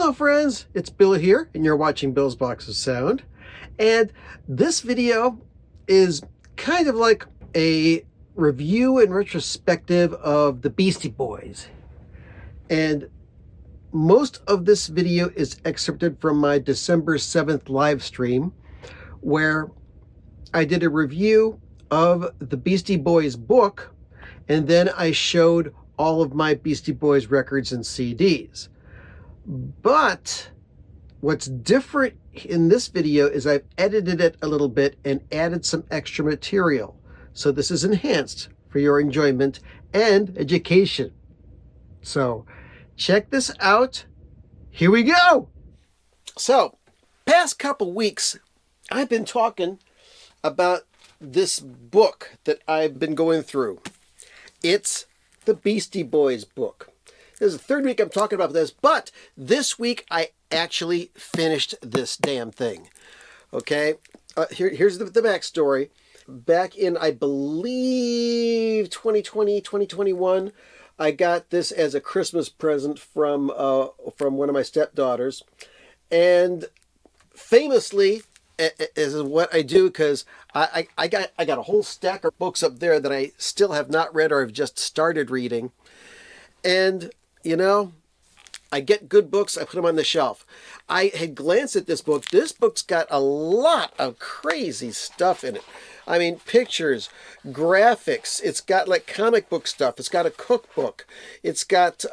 Hello friends, it's Bill here, and you're watching Bill's Box of Sound. And this video is kind of like a review and retrospective of the Beastie Boys. And most of this video is excerpted from my December 7th live stream, where I did a review of the Beastie Boys book, and then I showed all of my Beastie Boys records and CDs. But what's different in this video is I've edited it a little bit and added some extra material. So this is enhanced for your enjoyment and education. So check this out. Here we go. So past couple weeks, I've been talking about this book that I've been going through. It's the Beastie Boys book. This is the third week I'm talking about this, but this week I actually finished this damn thing. Okay, here's the backstory. Back in, I believe, 2020, 2021, I got this as a Christmas present from one of my stepdaughters. And famously, is what I do, because I got a whole stack of books up there that I still have not read or have just started reading. And you know, I get good books, I put them on the shelf. I had glanced at this book. This book's got a lot of crazy stuff in it. I mean, pictures, graphics. It's got like comic book stuff. It's got a cookbook. It's got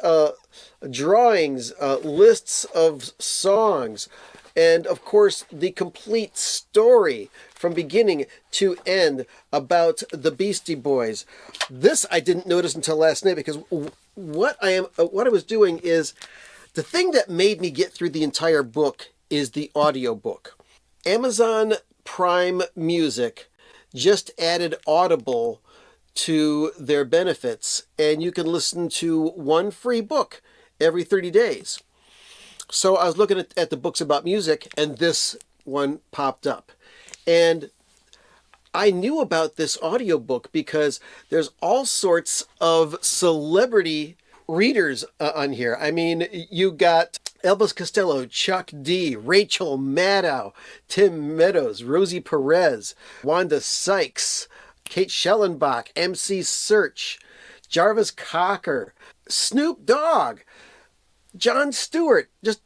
drawings, lists of songs, and of course the complete story from beginning to end about the Beastie Boys. This I didn't notice until last night, because what I was doing is, the thing that made me get through the entire book is the audiobook. Amazon Prime Music just added Audible to their benefits, and you can listen to one free book every 30 days. So I was looking at the books about music, and this one popped up. And I knew about this audiobook because there's all sorts of celebrity readers on here. I mean, you got Elvis Costello, Chuck D, Rachel Maddow, Tim Meadows, Rosie Perez, Wanda Sykes, Kate Schellenbach, MC Search, Jarvis Cocker, Snoop Dogg, Jon Stewart, just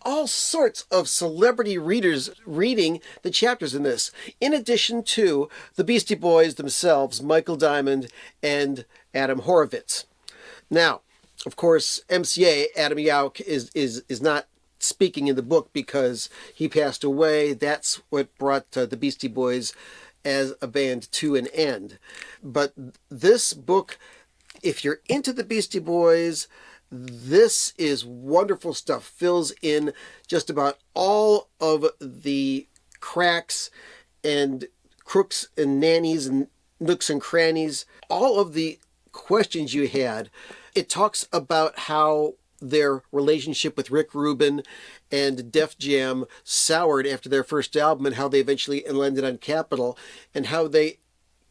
all sorts of celebrity readers reading the chapters in this, in addition to the Beastie Boys themselves, Michael Diamond and Adam Horovitz. Now, of course, MCA, Adam Yauch, is not speaking in the book because he passed away. That's what brought the Beastie Boys as a band to an end. But this book, if you're into the Beastie Boys, this is wonderful stuff. Fills in just about all of the cracks and crooks and nannies and nooks and crannies, all of the questions you had. It talks about how their relationship with Rick Rubin and Def Jam soured after their first album, and how they eventually landed on Capitol, and how they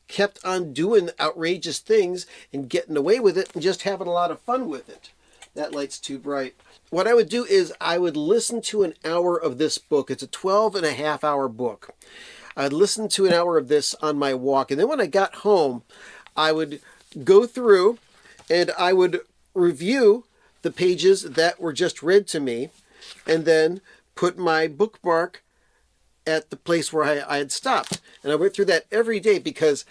kept on doing outrageous things and getting away with it and just having a lot of fun with it. That light's too bright. What I would do is I would listen to an hour of this book. It's a 12.5-hour book. I'd listen to an hour of this on my walk. And then when I got home, I would go through and I would review the pages that were just read to me, and then put my bookmark at the place where I had stopped. And I went through that every day, because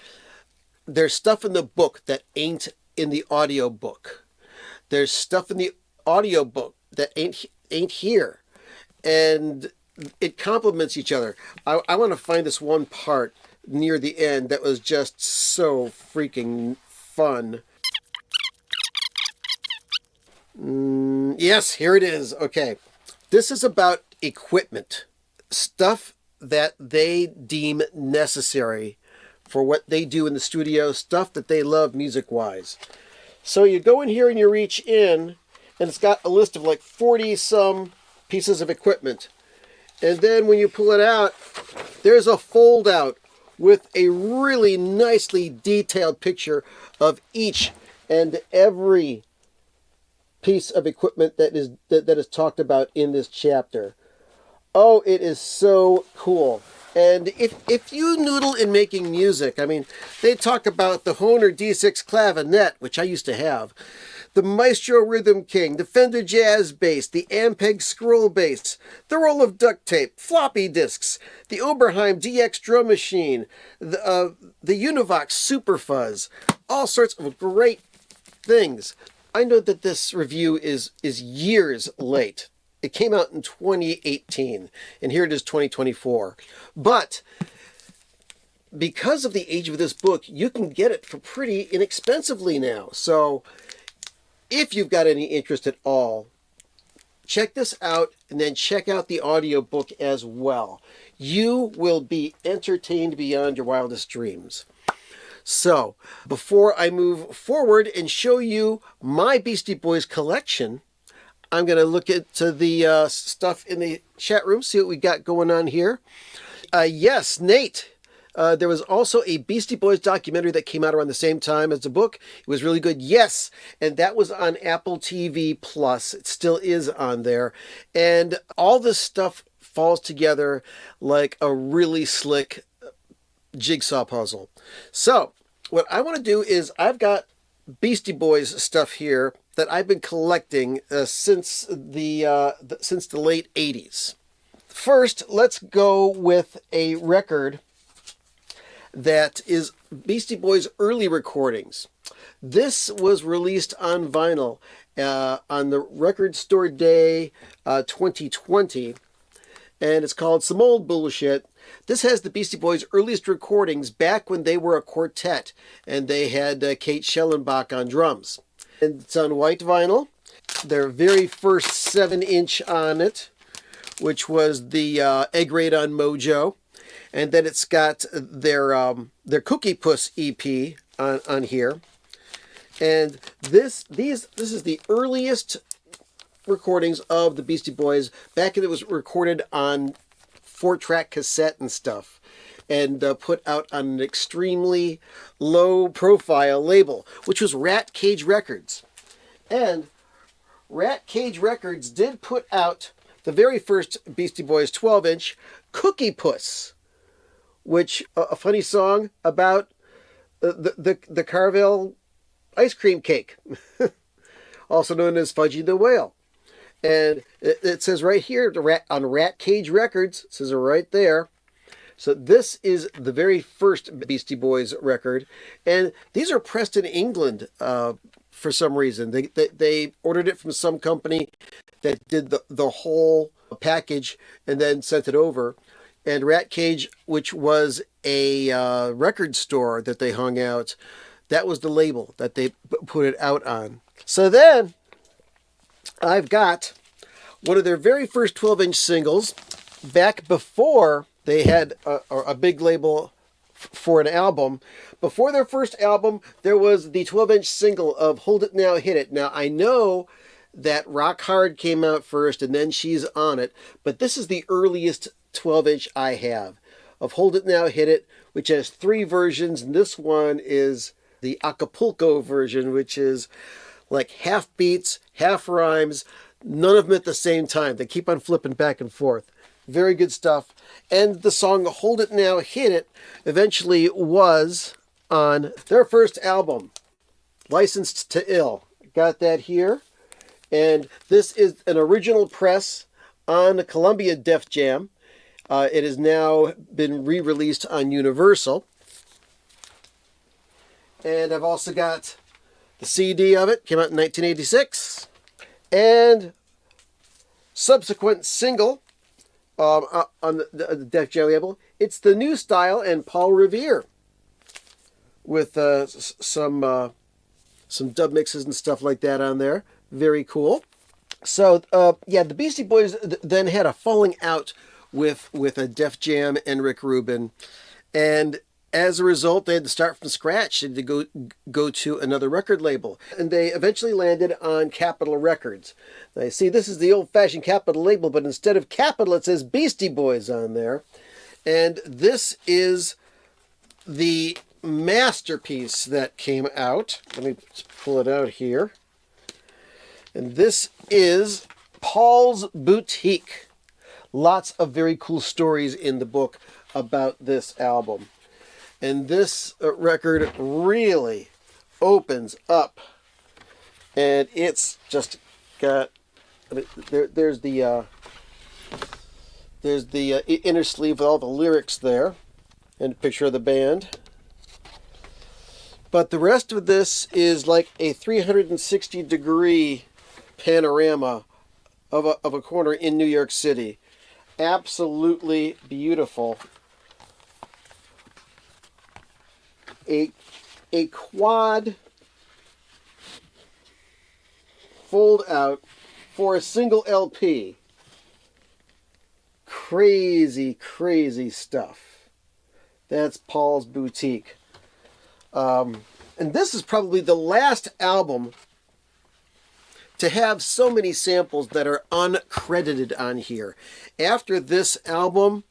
there's stuff in the book that ain't in the audiobook. There's stuff in the audiobook that ain't here, and it complements each other. I want to find this one part near the end that was just so freaking fun. Yes, here it is. Okay, this is about equipment, stuff that they deem necessary for what they do in the studio, stuff that they love music-wise. So you go in here and you reach in, and it's got a list of like 40-some pieces of equipment. And then when you pull it out, there's a fold-out with a really nicely detailed picture of each and every piece of equipment that is talked about in this chapter. Oh, it is so cool. And if you noodle in making music, I mean, they talk about the Hohner D6 clavinet, which I used to have, the Maestro Rhythm King, the Fender Jazz Bass, the Ampeg Scroll Bass, the roll of duct tape, floppy disks, the Oberheim DX drum machine, the Univox Super Fuzz, all sorts of great things. I know that this review is years late. It came out in 2018, and here it is 2024. But because of the age of this book, you can get it for pretty inexpensively now. So if you've got any interest at all, check this out and then check out the audiobook as well. You will be entertained beyond your wildest dreams. So before I move forward and show you my Beastie Boys collection, I'm going to look at the stuff in the chat room, see what we got going on here. Yes, Nate. There was also a Beastie Boys documentary that came out around the same time as the book. It was really good. Yes, and that was on Apple TV Plus. It still is on there. And all this stuff falls together like a really slick jigsaw puzzle. So what I want to do is I've got Beastie Boys stuff here that I've been collecting since the late 80s. First, let's go with a record that is Beastie Boys' early recordings. This was released on vinyl on the Record Store Day 2020, and it's called Some Old Bullshit. This has the Beastie Boys' earliest recordings back when they were a quartet, and they had Kate Schellenbach on drums. And it's on white vinyl. Their very first 7-inch on it, which was the Egg Raid on Mojo. And then it's got their Cookie Puss EP on here. And this is the earliest recordings of the Beastie Boys back when it was recorded on 4-track cassette and stuff, and put out on an extremely low-profile label, which was Rat Cage Records. And Rat Cage Records did put out the very first Beastie Boys 12-inch, Cookie Puss, which a funny song about the Carvel ice cream cake, also known as Fudgy the Whale. And it says right here on Rat Cage Records, it says it right there. So this is the very first Beastie Boys record, and these are pressed in England for some reason. They ordered it from some company that did the whole package and then sent it over. And Rat Cage, which was a record store that they hung out, that was the label that they put it out on. So then I've got one of their very first 12-inch singles back before they had a big label for an album. Before their first album, there was the 12-inch single of Hold It Now, Hit It. Now, I know that Rock Hard came out first and then She's On It, but this is the earliest 12-inch I have of Hold It Now, Hit It, which has 3 versions, and this one is the Acapulco version, which is like half beats, half rhymes, none of them at the same time. They keep on flipping back and forth. Very good stuff. And the song Hold It Now, Hit It eventually was on their first album, Licensed to Ill. Got that here. And this is an original press on Columbia Def Jam. It has now been re-released on Universal. And I've also got the CD of it. Came out in 1986. And subsequent single on the Def Jam label. It's the New Style and Paul Revere with some dub mixes and stuff like that on there. Very cool. So, yeah, the Beastie Boys then had a falling out with a Def Jam and Rick Rubin. And as a result, they had to start from scratch. They had to go to another record label. And they eventually landed on Capitol Records. Now, you see, this is the old-fashioned Capitol label, but instead of Capitol, it says Beastie Boys on there. And this is the masterpiece that came out. Let me pull it out here. And this is Paul's Boutique. Lots of very cool stories in the book about this album. And this record really opens up. And it's just got, there's the inner sleeve with all the lyrics there. And a picture of the band. But the rest of this is like a 360-degree panorama of a corner in New York City. Absolutely beautiful. A quad fold out for a single LP. Crazy, crazy stuff. That's Paul's Boutique. And this is probably the last album to have so many samples that are uncredited on here. After this album,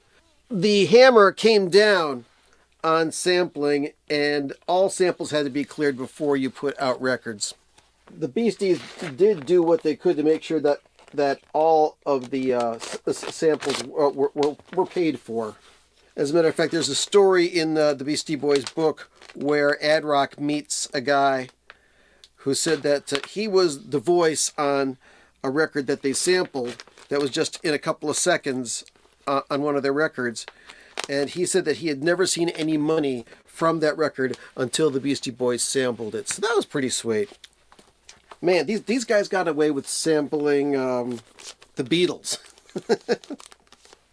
the hammer came down on sampling, and all samples had to be cleared before you put out records. The Beasties did do what they could to make sure that all of the samples were paid for. As a matter of fact, there's a story in the Beastie Boys book where Ad Rock meets a guy who said that he was the voice on a record that they sampled that was just in a couple of seconds on one of their records. And he said that he had never seen any money from that record until the Beastie Boys sampled it. So that was pretty sweet. Man, these guys got away with sampling the Beatles.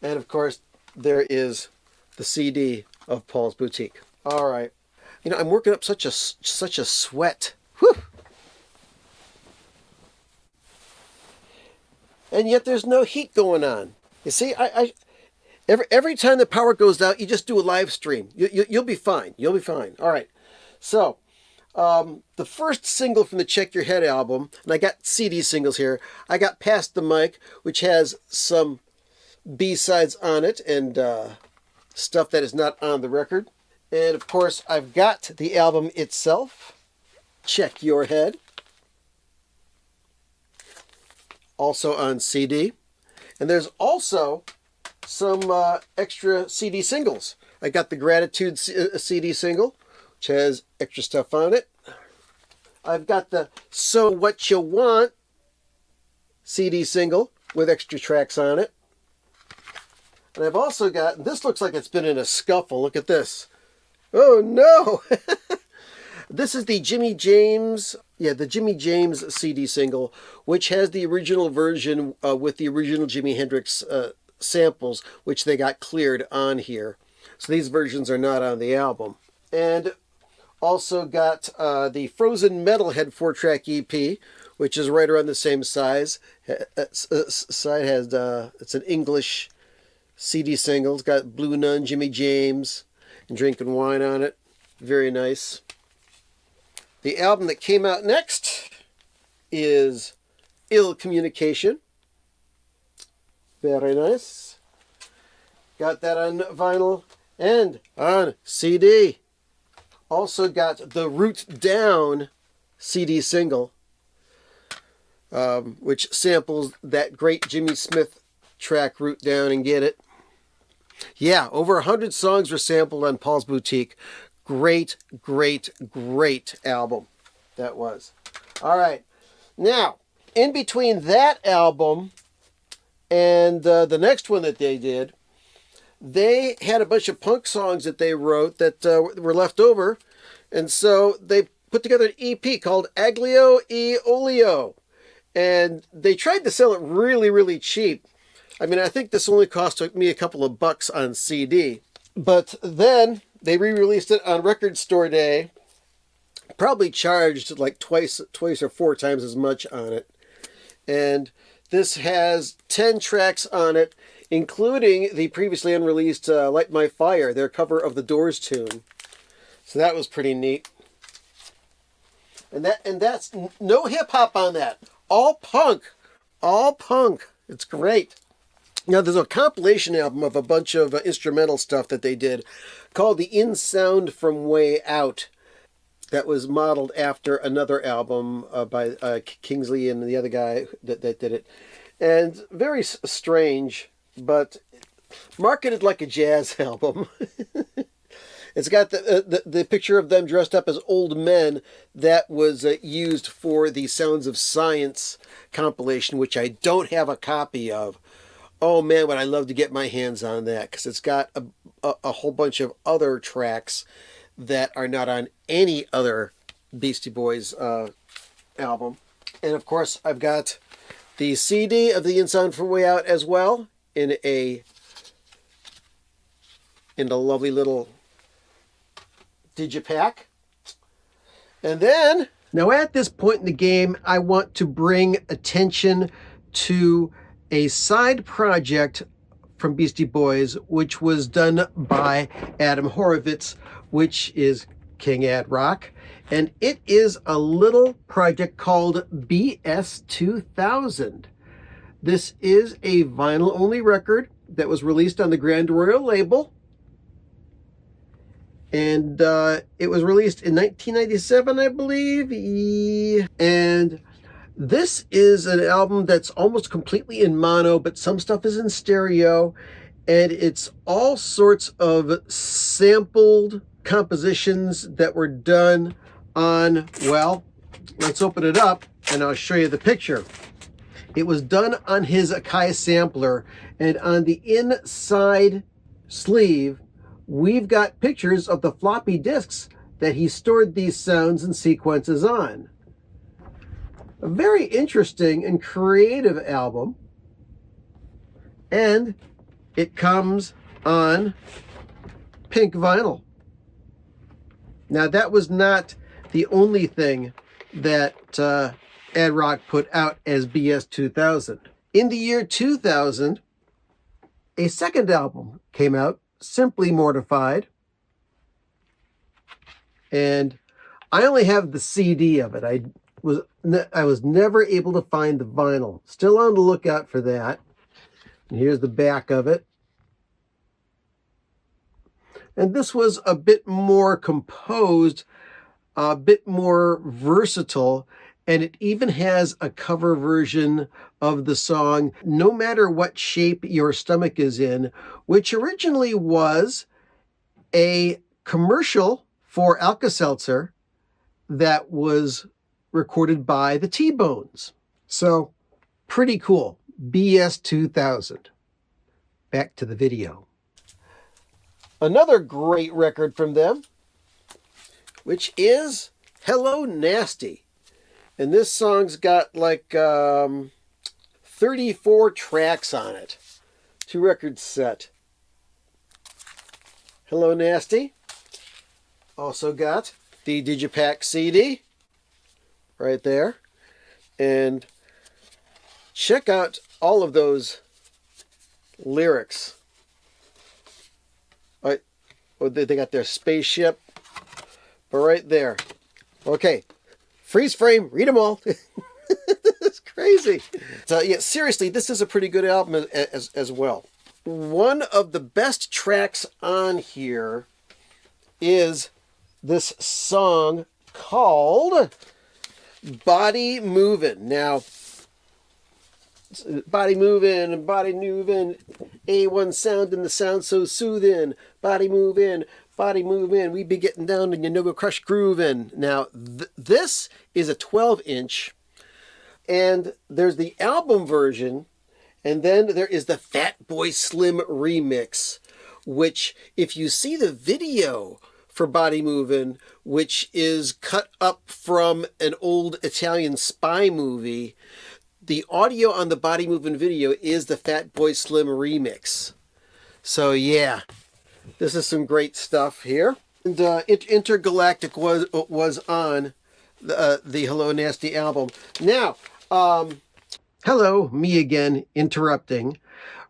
And of course, there is the CD of Paul's Boutique. All right. You know, I'm working up such a sweat. Whew. And yet there's no heat going on. You see, every time the power goes out, you just do a live stream. You'll be fine. You'll be fine. All right. So, the first single from the Check Your Head album, and I got CD singles here. I got Past the Mic, which has some B-sides on it and stuff that is not on the record. And of course, I've got the album itself, Check Your Head, also on CD. And there's also some extra CD singles. I got the Gratitude CD single, which has extra stuff on it. I've got the So What You Want CD single with extra tracks on it. And I've also got, and this looks like it's been in a scuffle. Look at this. Oh no! This is the Jimmy James CD single, which has the original version with the original Jimi Hendrix samples, which they got cleared on here. So these versions are not on the album. And also got the Frozen Metalhead 4-track EP, which is right around the same size. Side has it's an English CD single. It's got Blue Nun, Jimmy James, and Drinking Wine on it. Very nice. The album that came out next is Ill Communication. Very nice. Got that on vinyl and on CD. Also got the Root Down CD single, which samples that great Jimmy Smith track, Root Down and Get It. Yeah, over 100 songs were sampled on Paul's Boutique. Great, great, great album that was. All right. Now, in between that album and the next one that they did, they had a bunch of punk songs that they wrote that were left over. And so they put together an EP called Aglio, Eolo. And they tried to sell it really, really cheap. I mean, I think this only cost me a couple of bucks on CD. But then they re-released it on Record Store Day. Probably charged like twice or four times as much on it. And this has 10 tracks on it, including the previously unreleased Light My Fire, their cover of the Doors tune. So that was pretty neat. And that's no hip-hop on that. All punk. All punk. It's great. Now, there's a compilation album of a bunch of instrumental stuff that they did called the In Sound from Way Out. that was modeled after another album by Kingsley and the other guy that did it. And very strange, but marketed like a jazz album. It's got the picture of them dressed up as old men that was used for the Sounds of Science compilation, which I don't have a copy of. Oh man, would I love to get my hands on that, because it's got a whole bunch of other tracks that are not on any other Beastie Boys album. And of course, I've got the CD of the Insound from Way Out as well in a lovely little digipack. And then, now at this point in the game, I want to bring attention to a side project from Beastie Boys, which was done by Adam Horovitz, which is King Ad Rock. And it is a little project called BS 2000. This is a vinyl-only record that was released on the Grand Royal label. And it was released in 1997, I believe. And this is an album that's almost completely in mono, but some stuff is in stereo. And it's all sorts of sampled compositions that were done on, well, let's open it up and I'll show you the picture. It was done on his Akai sampler, and on the inside sleeve, we've got pictures of the floppy disks that he stored these sounds and sequences on. A very interesting and creative album. And it comes on pink vinyl. Now, that was not the only thing that Ad Rock put out as BS 2000. In the year 2000, a second album came out, Simply Mortified. And I only have the CD of it. I was never able to find the vinyl. Still on the lookout for that. And here's the back of it. And this was a bit more composed, a bit more versatile, and it even has a cover version of the song No Matter What Shape Your Stomach Is In, which originally was a commercial for Alka-Seltzer that was recorded by the T-Bones. So, pretty cool. BS 2000. Back to the video. Another great record from them, which is Hello Nasty. And this song's got like 34 tracks on it. 2-record set. Hello Nasty. Also got the Digipack CD right there. And check out all of those lyrics. Oh, they got their spaceship. But right there. Okay. Freeze frame. Read them all. It's crazy. So, yeah, seriously, this is a pretty good album as well. One of the best tracks on here is this song called Body Movin'. Now, body moving, A1 sound, and the sound so soothing. Body moving, we be getting down and you know go crush grooving. Now, this is a 12-inch, and there's the album version, and then there is the Fat Boy Slim remix, which, if you see the video for Body Movin', which is cut up from an old Italian spy movie, the audio on the Body Movin' video is the Fat Boy Slim remix. So yeah, this is some great stuff here. And Intergalactic was on the Hello Nasty album. Now, hello, me again, interrupting.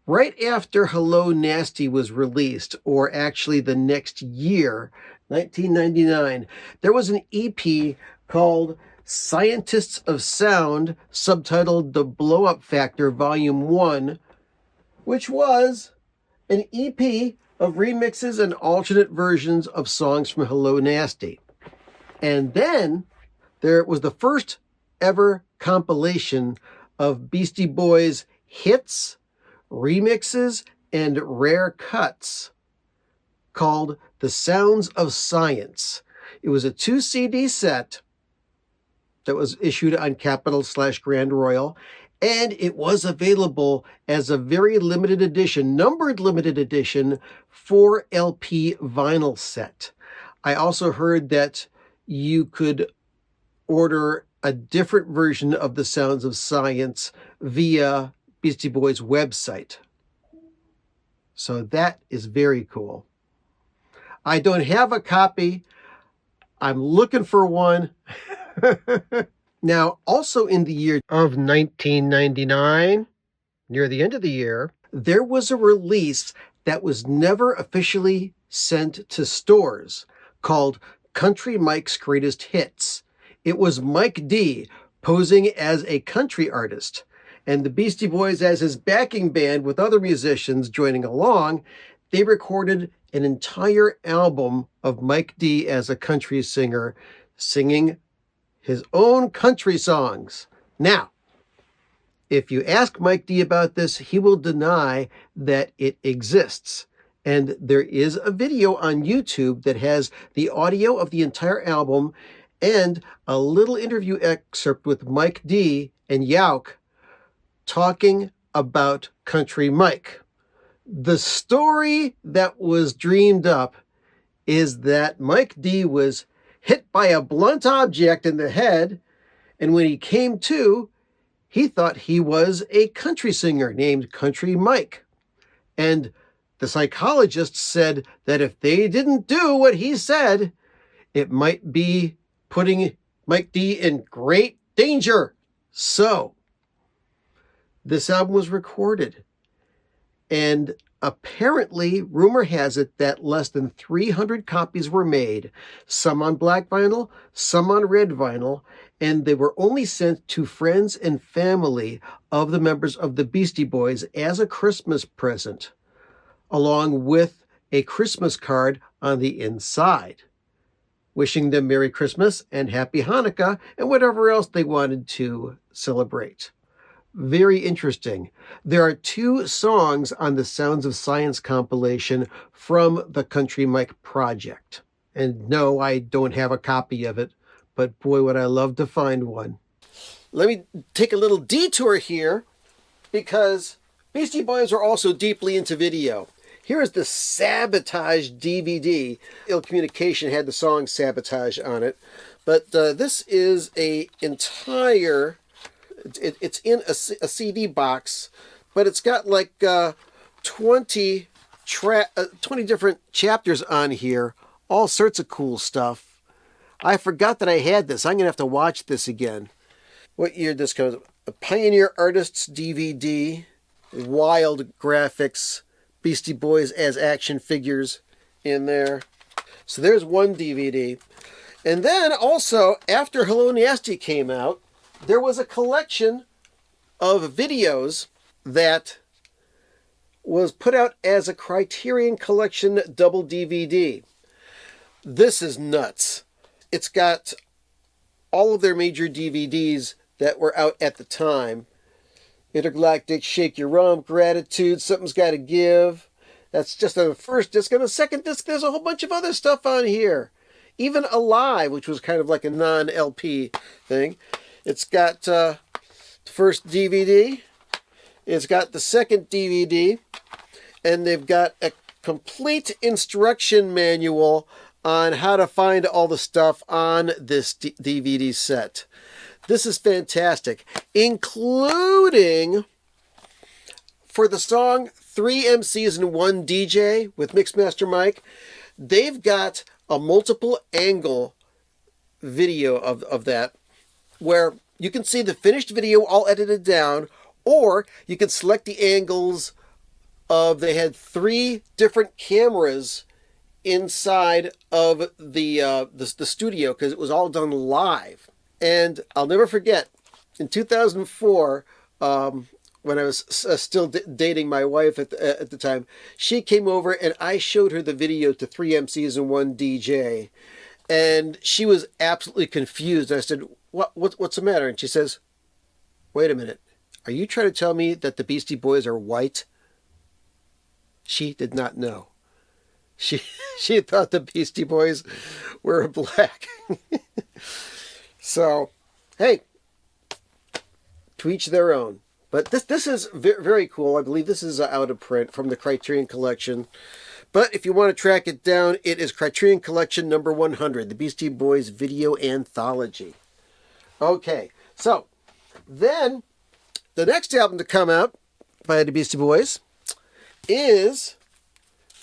Right after Hello Nasty was released, or actually the next year, 1999, there was an EP called Scientists of Sound, subtitled The Blow Up Factor Volume 1, which was an EP of remixes and alternate versions of songs from Hello Nasty. And then there was the first ever compilation of Beastie Boys hits, remixes, and rare cuts called The Sounds of Science. It was a 2 CD set that was issued on Capitol/Grand Royal, and it was available as a very limited edition, numbered limited edition, 4 LP vinyl set. I also heard that you could order a different version of The Sounds of Science via Beastie Boys website. So that is very cool. I don't have a copy. I'm looking for one. Now, also in the year of 1999, near the end of the year, there was a release that was never officially sent to stores called Country Mike's Greatest Hits. It was Mike D posing as a country artist, and the Beastie Boys as his backing band with other musicians joining along. They recorded an entire album of Mike D as a country singer, singing his own country songs. Now, if you ask Mike D about this, he will deny that it exists. And there is a video on YouTube that has the audio of the entire album and a little interview excerpt with Mike D and Yauk talking about Country Mike. The story that was dreamed up is that Mike D was hit by a blunt object in the head, and when he came to, he thought he was a country singer named Country Mike. And the psychologist said that if they didn't do what he said, it might be putting Mike D in great danger. So, this album was recorded. And apparently, rumor has it that less than 300 copies were made, some on black vinyl, some on red vinyl, and they were only sent to friends and family of the members of the Beastie Boys as a Christmas present, along with a Christmas card on the inside, wishing them Merry Christmas and Happy Hanukkah and whatever else they wanted to celebrate. Very interesting. There are 2 songs on the Sounds of Science compilation from the Country Mike project. And no, I don't have a copy of it, but boy, would I love to find one. Let me take a little detour here because Beastie Boys are also deeply into video. Here is the Sabotage DVD. Ill Communication had the song Sabotage on it, but this is a entire... It's in a CD box, but it's got like 20 different chapters on here, all sorts of cool stuff. I forgot that I had this. I'm going to have to watch this again. What year this comes? A Pioneer Artists DVD, wild graphics, Beastie Boys as action figures in there. So there's one DVD. And then also, after Hello Nasty came out, there was a collection of videos that was put out as a Criterion Collection double DVD. This is nuts. It's got all of their major DVDs that were out at the time. Intergalactic, Shake Your Rump, Gratitude, Something's Gotta Give. That's just the first disc. And the second disc, there's a whole bunch of other stuff on here. Even Alive, which was kind of like a non-LP thing. It's got the first DVD, it's got the second DVD, and they've got a complete instruction manual on how to find all the stuff on this DVD set. This is fantastic, including for the song 3 MCs and 1 DJ with Mixmaster Mike. They've got a multiple angle video of that, where you can see the finished video all edited down, or you can select the angles of, they had 3 different cameras inside of the studio because it was all done live. And I'll never forget, in 2004, when I was still dating my wife at the time, she came over and I showed her the video to 3 MCs and 1 DJ. And she was absolutely confused. I said, what's the matter? And she says, wait a minute. Are you trying to tell me that the Beastie Boys are white? She did not know. She thought the Beastie Boys were black. So, hey, to each their own. But this is very cool. I believe this is out of print from the Criterion Collection. But if you want to track it down, it is Criterion Collection number 100, the Beastie Boys Video Anthology. Okay, so then the next album to come out by the Beastie Boys is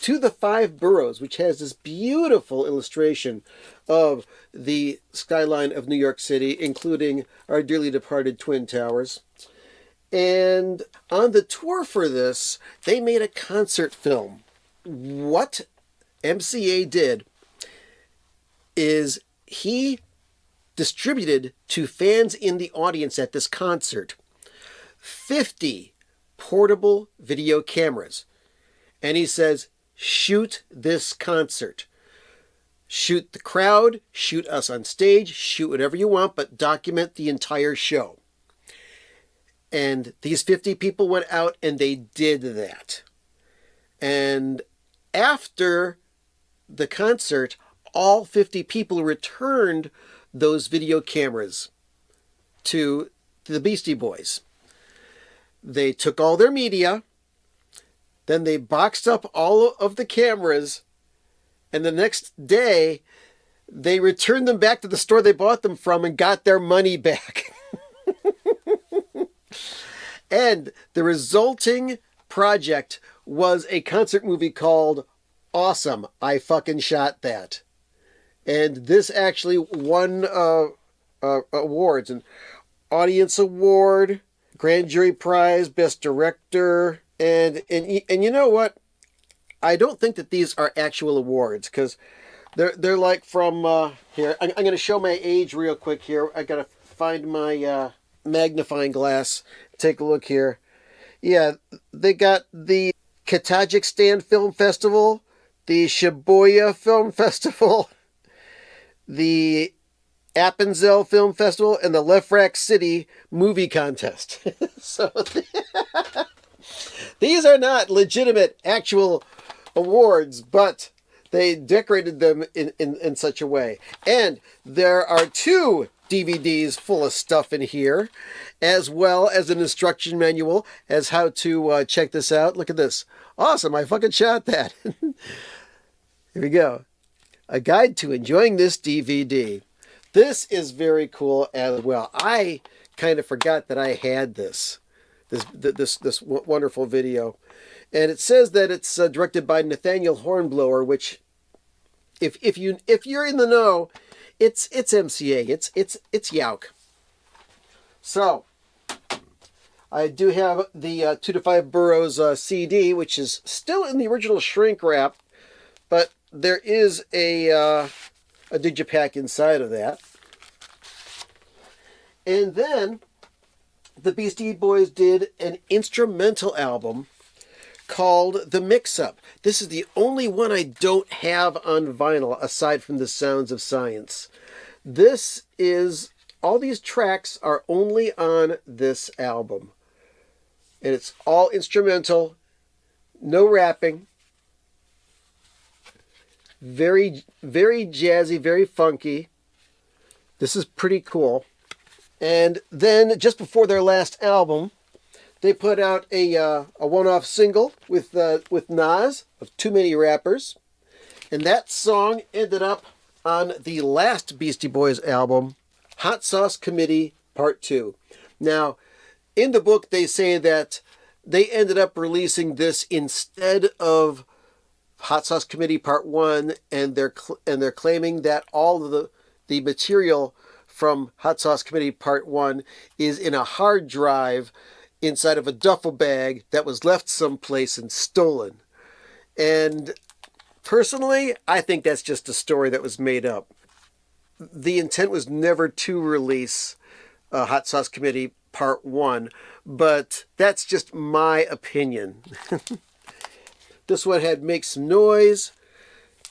To the Fiveboroughs, which has this beautiful illustration of the skyline of New York City, including our dearly departed Twin Towers. And on the tour for this, they made a concert film. What MCA did is he distributed to fans in the audience at this concert 50 portable video cameras. And he says, shoot this concert. Shoot the crowd, shoot us on stage, shoot whatever you want, but document the entire show. And these 50 people went out and they did that. And after the concert, all 50 people returned those video cameras to the Beastie Boys. They took all their media, then they boxed up all of the cameras, and the next day they returned them back to the store they bought them from and got their money back. And the resulting project was a concert movie called Awesome, I Fucking Shot That. And this actually won awards. An Audience Award, Grand Jury Prize, Best Director. And you know what? I don't think that these are actual awards, because they're like from... here, I'm going to show my age real quick here. I got to find my magnifying glass. Take a look here. Yeah, they got the Kazakhstan Film Festival, the Shibuya Film Festival, the Appenzell Film Festival, and the Lefrak City Movie Contest. So these are not legitimate, actual awards, but they decorated them in such a way. And there are 2 DVDs full of stuff in here, as well as an instruction manual as how to check this out. Look at this. Awesome, I fucking shot that. Here we go. A guide to enjoying this DVD. This is very cool as well. I kind of forgot that I had this wonderful video. And it says that it's directed by Nathaniel Hornblower, which if you're in the know, it's MCA. It's Yauk. So I do have the 2 to Fiveboroughs CD, which is still in the original shrink wrap, but there is a digipack inside of that. And then the Beastie Boys did an instrumental album called The Mix-Up. This is the only one I don't have on vinyl aside from the Sounds of Science. This is, all these tracks are only on this album. And it's all instrumental, no rapping. Very, very jazzy, very funky. This is pretty cool. And then just before their last album, they put out a one-off single with Nas of Too Many Rappers. And that song ended up on the last Beastie Boys album, Hot Sauce Committee Part 2. Now, in the book, they say that they ended up releasing this instead of Hot Sauce Committee Part 1, and they're claiming that all of the material from Hot Sauce Committee Part 1 is in a hard drive inside of a duffel bag that was left someplace and stolen. And personally, I think that's just a story that was made up. The intent was never to release Hot Sauce Committee Part 1, but that's just my opinion. This one had Make Some Noise,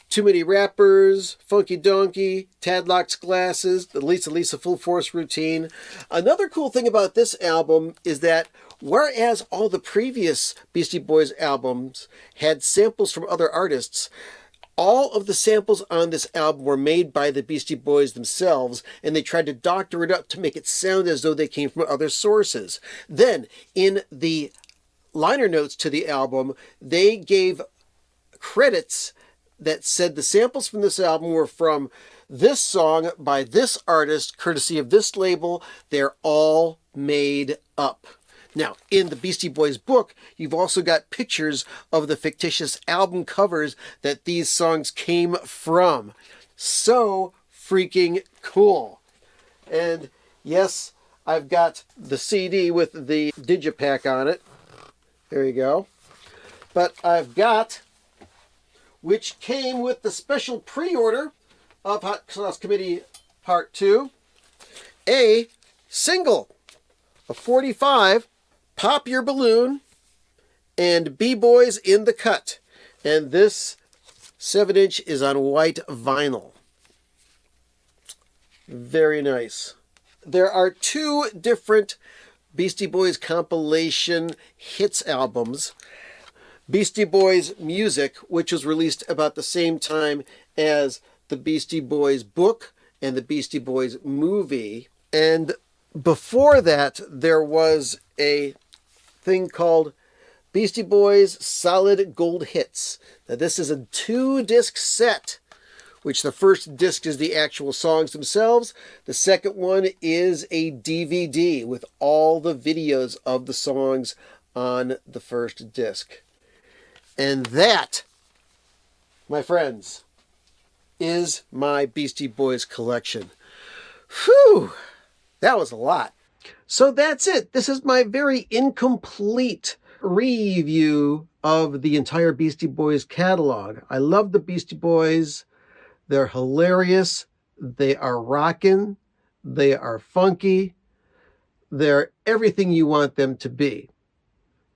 Too Many Rappers, Funky Donkey, Tadlock's Glasses, the Lisa Full Force Routine. Another cool thing about this album is that whereas all the previous Beastie Boys albums had samples from other artists, all of the samples on this album were made by the Beastie Boys themselves, and they tried to doctor it up to make it sound as though they came from other sources. Then, in the liner notes to the album, they gave credits that said the samples from this album were from this song by this artist, courtesy of this label. They're all made up. Now, in the Beastie Boys book, you've also got pictures of the fictitious album covers that these songs came from. So freaking cool. And yes, I've got the CD with the digipack on it. There you go. But I've got, which came with the special pre-order of Hot Sauce Committee Part 2, a single of 45, Pop Your Balloon, and B-Boys in the Cut. And this 7-inch is on white vinyl. Very nice. There are 2 different Beastie Boys compilation hits albums. Beastie Boys Music, which was released about the same time as the Beastie Boys book and the Beastie Boys movie. And before that, there was a thing called Beastie Boys Solid Gold Hits. Now, this is a 2-disc set, which the first disc is the actual songs themselves. The second one is a DVD with all the videos of the songs on the first disc. And that, my friends, is my Beastie Boys collection. Whew! That was a lot. So that's it. This is my very incomplete review of the entire Beastie Boys catalog. I love the Beastie Boys. They're hilarious. They are rockin'. They are funky. They're everything you want them to be.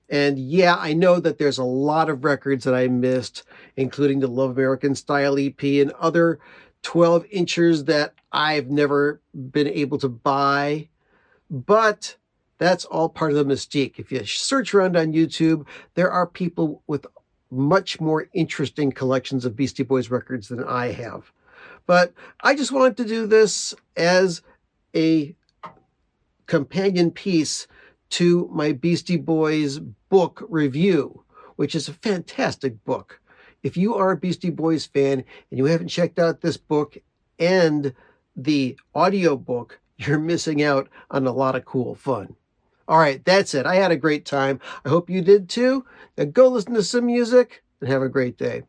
And yeah, I know that there's a lot of records that I missed, including the Love American Style EP and other 12-inchers that I've never been able to buy. But that's all part of the mystique. If you search around on YouTube, there are people with much more interesting collections of Beastie Boys records than I have. But I just wanted to do this as a companion piece to my Beastie Boys book review, which is a fantastic book. If you are a Beastie Boys fan and you haven't checked out this book and the audio book, you're missing out on a lot of cool fun. All right, that's it. I had a great time. I hope you did too. Now go listen to some music and have a great day.